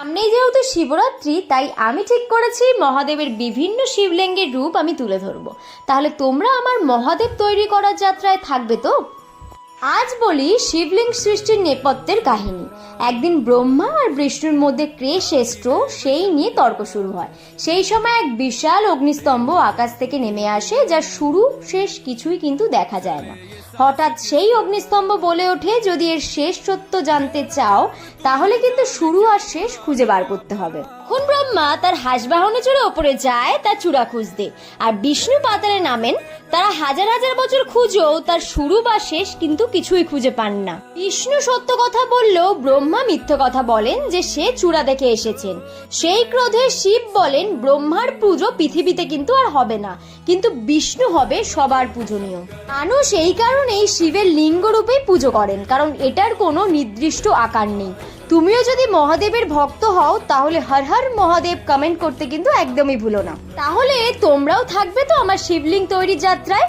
সামনেই যেহেতু শিবরাত্রি, তাই আমি ঠিক করেছি মহাদেবের বিভিন্ন শিবলিঙ্গের রূপ আমি তুলে ধরবো। তাহলে তোমরা আমার মহাদেব তৈরি করার যাত্রায় থাকবে তো? আজ বলি শিবলিঙ্গ সৃষ্টির নেপথ্যের কাহিনী। একদিন ব্রহ্মা আর বিষ্ণুর মধ্যে কে শ্রেষ্ঠ সেই নিয়ে তর্ক শুরু হয়। সেই সময় এক বিশাল অগ্নিস্তম্ভ আকাশ থেকে নেমে আসে, যার শুরু শেষ কিছুই কিন্তু দেখা যায় না। হঠাৎ সেই অগ্নিস্তম্ভ বলে ওঠে, যদি এর শেষ সত্য জানতে চাও তাহলে কিন্তু শুরু আর শেষ খুঁজে বার করতে হবে। তখন ব্রহ্মা তার হাঁসবাহনে চড়ে ওপরে যায় তার চূড়া খুঁজতে, আর বিষ্ণু পাতালে নামেন। তারা হাজার হাজার বছর খুঁজেও তার শুরু বা শেষ কিন্তু কিছুই খুঁজে পান না। বিষ্ণু সত্য কথা বললেও ব্রহ্মা মিথ্যে কথা বলেন যে সে চূড়া দেখে এসেছেন। সেই ক্রোধে শিব বলেন, ব্রহ্মার পুজো পৃথিবীতে কিন্তু আর হবে না, কিন্তু বিষ্ণু হবে সবার পূজনীয়। মানুষ এই কারণেই শিবের লিঙ্গ রূপেই পুজো করেন, কারণ এটার কোনো নির্দিষ্ট আকার নেই। তুমিও যদি মহাদেবের ভক্ত হও তাহলে হর হর মহাদেব কমেন্ট করতে কিন্তু একদমই ভুলো না। তাহলে তোমরাও থাকবে তো আমার শিবলিঙ্গ তৈরির যাত্রায়?